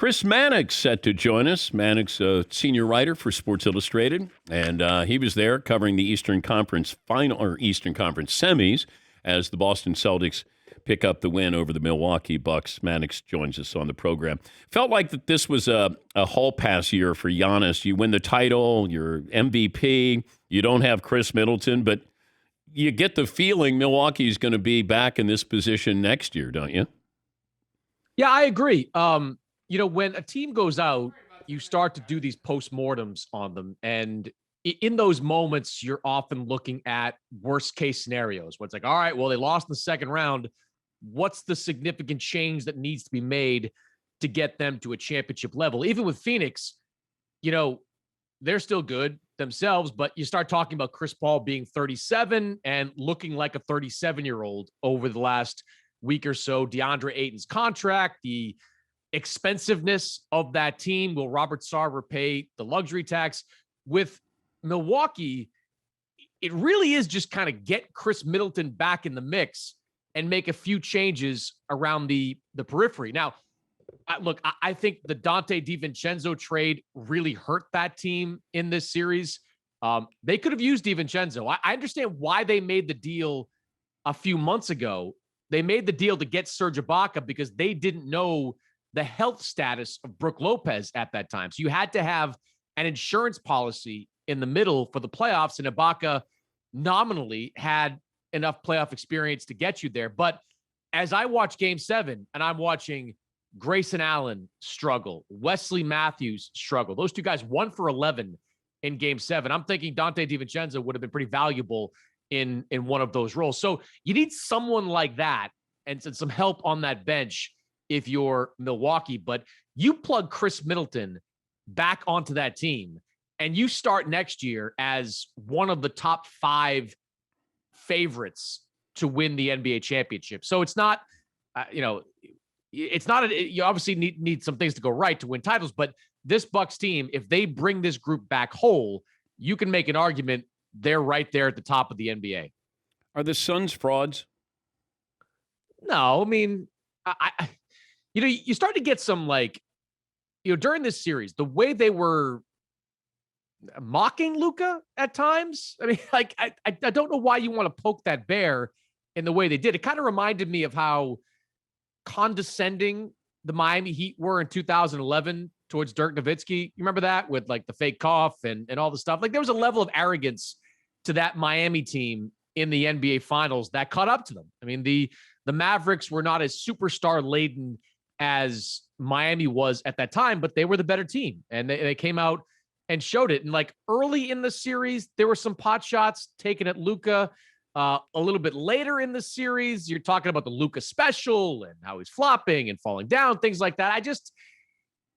Chris Mannix set to join us. Mannix, a senior writer for Sports Illustrated, and he was there covering the Eastern Conference Eastern Conference semis as the Boston Celtics pick up the win over the Milwaukee Bucks. Mannix joins us on the program. Felt like that this was a hall pass year for Giannis. You win the title, you're MVP. You don't have Chris Middleton, but you get the feeling Milwaukee's going to be back in this position next year, don't you? Yeah, I agree. When a team goes out, you start to do these postmortems on them. And in those moments, you're often looking at worst case scenarios where it's like, all right, well, they lost in the second round. What's the significant change that needs to be made to get them to a championship level? Even with Phoenix, they're still good themselves, but you start talking about Chris Paul being 37 and looking like a 37-year-old over the last week or so. DeAndre Ayton's contract, the expensiveness of that team. Will Robert Sarver pay the luxury tax? With Milwaukee, it really is just kind of get Chris Middleton back in the mix and make a few changes around the periphery. Now, I think the Dante DiVincenzo trade really hurt that team in this series. They could have used DiVincenzo. I understand why they made the deal a few months ago. They made the deal to get Serge Ibaka because they didn't know the health status of Brook Lopez at that time. So you had to have an insurance policy in the middle for the playoffs, and Ibaka nominally had enough playoff experience to get you there. But as I watch Game 7, and I'm watching Grayson Allen struggle, Wesley Matthews struggle, those two guys 1 for 11 in Game 7, I'm thinking Dante DiVincenzo would have been pretty valuable in one of those roles. So you need someone like that and some help on that bench if you're Milwaukee. But you plug Chris Middleton back onto that team, and you start next year as one of the top 5 favorites to win the NBA championship. So it's not, it's not, you obviously need some things to go right to win titles, but this Bucks team, if they bring this group back whole, you can make an argument they're right there at the top of the NBA. Are the Suns frauds? No, I mean, you start to get some during this series, the way they were mocking Luka at times. I mean, I don't know why you want to poke that bear in the way they did. It kind of reminded me of how condescending the Miami Heat were in 2011 towards Dirk Nowitzki. You remember that with the fake cough and all the stuff? There was a level of arrogance to that Miami team in the NBA Finals that caught up to them. I mean, the Mavericks were not as superstar laden as Miami was at that time, but they were the better team, and they came out and showed it. And early in the series, there were some pot shots taken at Luka. A little bit later in the series, you're talking about the Luka special and how he's flopping and falling down, things like that.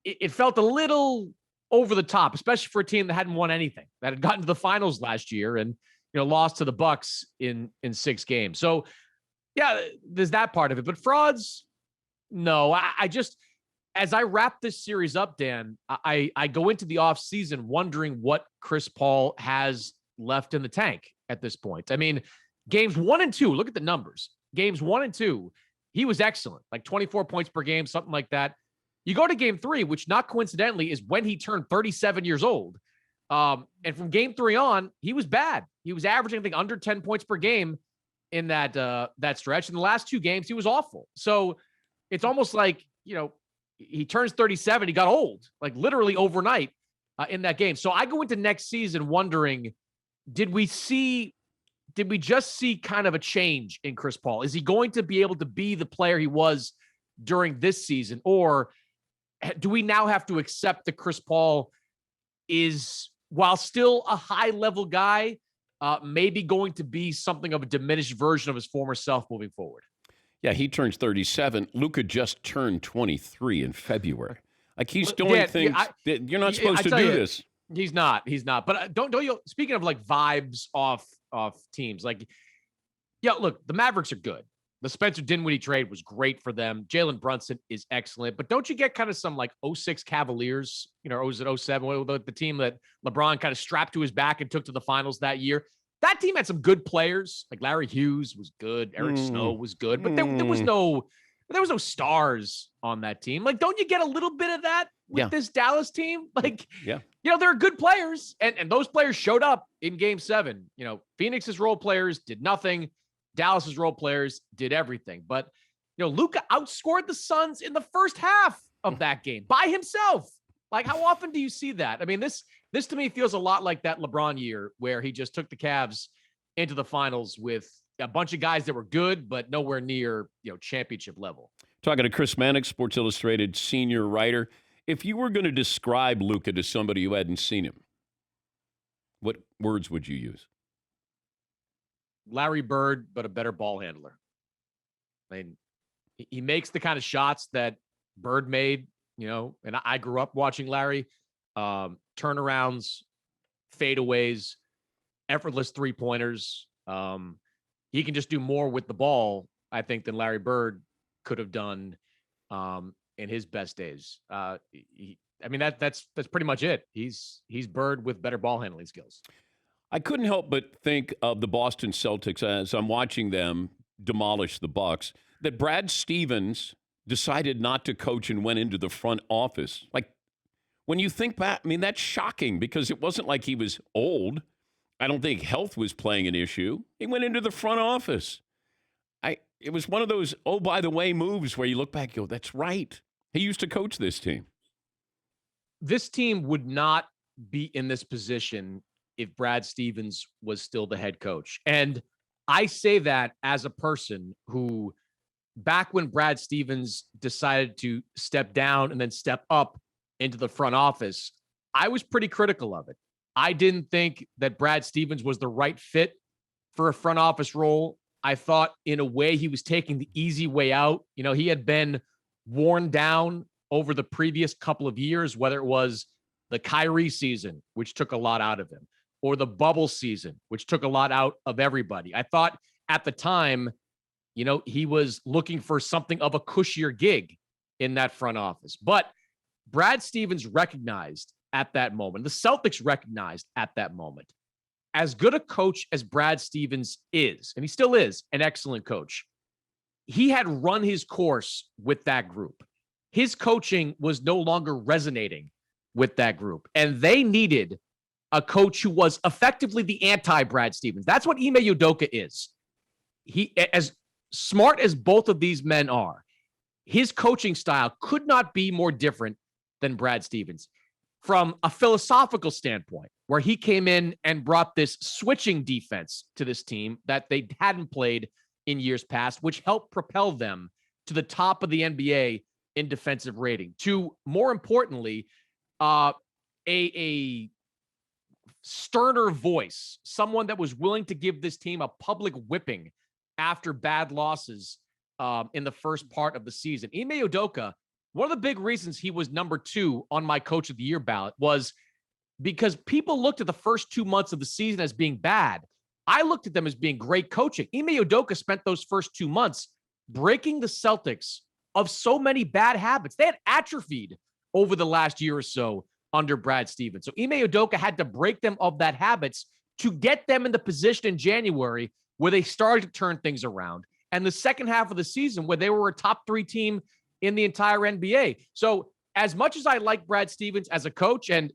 It felt a little over the top, especially for a team that hadn't won anything, that had gotten to the finals last year and lost to the Bucks in 6 games. So yeah, there's that part of it. But frauds, no. I just, as I wrap this series up, Dan, I go into the offseason wondering what Chris Paul has left in the tank at this point. I mean, games 1 and 2, look at the numbers. Games 1 and 2, he was excellent, 24 points per game, something like that. You go to game 3, which not coincidentally is when he turned 37 years old. And from game 3 on, he was bad. He was averaging, I think, under 10 points per game in that stretch. In the last 2 games, he was awful. So it's almost like, he turns 37, he got old, literally overnight in that game. So I go into next season wondering, did we just see kind of a change in Chris Paul? Is he going to be able to be the player he was during this season? Or do we now have to accept that Chris Paul is, while still a high-level guy, maybe going to be something of a diminished version of his former self moving forward? Yeah, he turns 37. Luka just turned 23 in February. He's doing things that you're not supposed to do this. He's not. But don't you? Speaking of vibes off teams, look, the Mavericks are good. The Spencer Dinwiddie trade was great for them. Jalen Brunson is excellent, but don't you get kind of some 06 Cavaliers, or was it 07, the team that LeBron kind of strapped to his back and took to the finals that year? That team had some good players. Larry Hughes was good. Eric Snow was good, but there was no There was no stars on that team. Like, don't you get a little bit of that with this Dallas team? Like, there are good players, and those players showed up in Game 7. Phoenix's role players did nothing. Dallas's role players did everything. But, Luka outscored the Suns in the first half of that game by himself. Like, how often do you see that? I mean, this to me feels a lot like that LeBron year where he just took the Cavs into the finals with a bunch of guys that were good, but nowhere near, championship level. Talking to Chris Mannix, Sports Illustrated senior writer. If you were going to describe Luka to somebody who hadn't seen him, what words would you use? Larry Bird, but a better ball handler. I mean, he makes the kind of shots that Bird made, and I grew up watching Larry. Turnarounds, fadeaways, effortless three-pointers. He can just do more with the ball, I think, than Larry Bird could have done in his best days. That's pretty much it. He's Bird with better ball handling skills. I couldn't help but think of the Boston Celtics as I'm watching them demolish the Bucks, that Brad Stevens decided not to coach and went into the front office. Like, when you think back, that's shocking because it wasn't like he was old. I don't think health was playing an issue. He went into the front office. It was one of those, oh, by the way, moves where you look back and go, that's right. He used to coach this team. This team would not be in this position if Brad Stevens was still the head coach. And I say that as a person who, back when Brad Stevens decided to step down and then step up into the front office, I was pretty critical of it. I didn't think that Brad Stevens was the right fit for a front office role. I thought in a way he was taking the easy way out. He had been worn down over the previous couple of years, whether it was the Kyrie season, which took a lot out of him, or the bubble season, which took a lot out of everybody. I thought at the time, he was looking for something of a cushier gig in that front office. But Brad Stevens recognized at that moment, the Celtics recognized at that moment, as good a coach as Brad Stevens is, and he still is an excellent coach, he had run his course with that group. His coaching was no longer resonating with that group, and they needed a coach who was effectively the anti-Brad Stevens. That's what Ime Udoka is. He, as smart as both of these men are, his coaching style could not be more different than Brad Stevens. From a philosophical standpoint, where he came in and brought this switching defense to this team that they hadn't played in years past, which helped propel them to the top of the NBA in defensive rating. To, more importantly, a sterner voice, someone that was willing to give this team a public whipping after bad losses in the first part of the season. Ime Udoka, one of the big reasons he was number 2 on my Coach of the Year ballot was because people looked at the first 2 months of the season as being bad. I looked at them as being great coaching. Ime Udoka spent those first 2 months breaking the Celtics of so many bad habits. They had atrophied over the last year or so under Brad Stevens. So Ime Udoka had to break them of that habits to get them in the position in January where they started to turn things around. And the second half of the season where they were a top 3 team in the entire NBA. So as much as I like Brad Stevens as a coach, and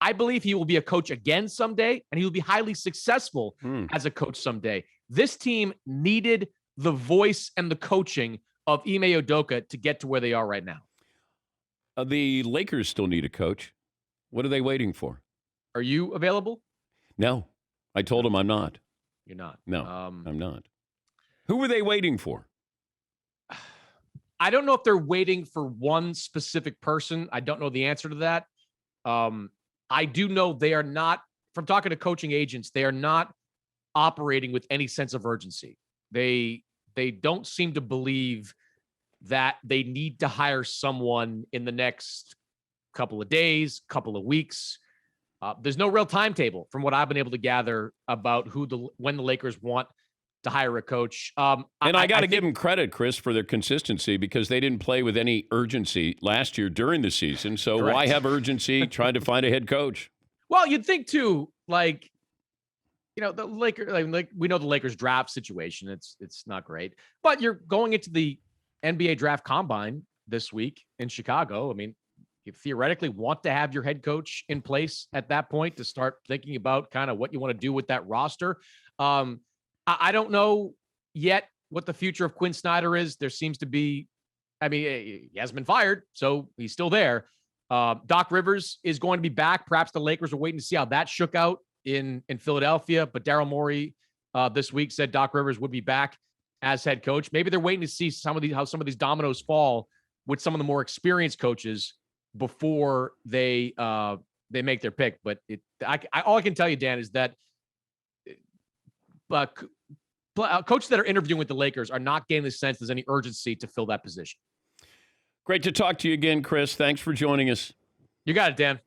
I believe he will be a coach again someday, and he will be highly successful as a coach someday, this team needed the voice and the coaching of Ime Udoka to get to where they are right now. The Lakers still need a coach. What are they waiting for? Are you available? No. I told him I'm not. You're not? No, I'm not. Who were they waiting for? I don't know if they're waiting for one specific person. I don't know the answer to that. I do know they are not, from talking to coaching agents, they are not operating with any sense of urgency. They don't seem to believe that they need to hire someone in the next couple of days, couple of weeks. There's no real timetable from what I've been able to gather about when the Lakers want to hire a coach. And I got to give them credit, Chris, for their consistency because they didn't play with any urgency last year during the season. So Correct. Why have urgency trying to find a head coach? Well, you'd think too, the Lakers, like we know the Lakers draft situation. It's not great, but you're going into the NBA draft combine this week in Chicago. I mean, you theoretically want to have your head coach in place at that point to start thinking about kind of what you want to do with that roster. I don't know yet what the future of Quinn Snyder is. There seems to be, I mean, he hasn't been fired, so he's still there. Doc Rivers is going to be back. Perhaps the Lakers are waiting to see how that shook out in Philadelphia, but Daryl Morey this week said Doc Rivers would be back as head coach. Maybe they're waiting to see how some of these dominoes fall with some of the more experienced coaches before they make their pick. But all I can tell you, Dan, is that coaches that are interviewing with the Lakers are not getting the sense there's any urgency to fill that position. Great to talk to you again, Chris. Thanks for joining us. You got it, Dan.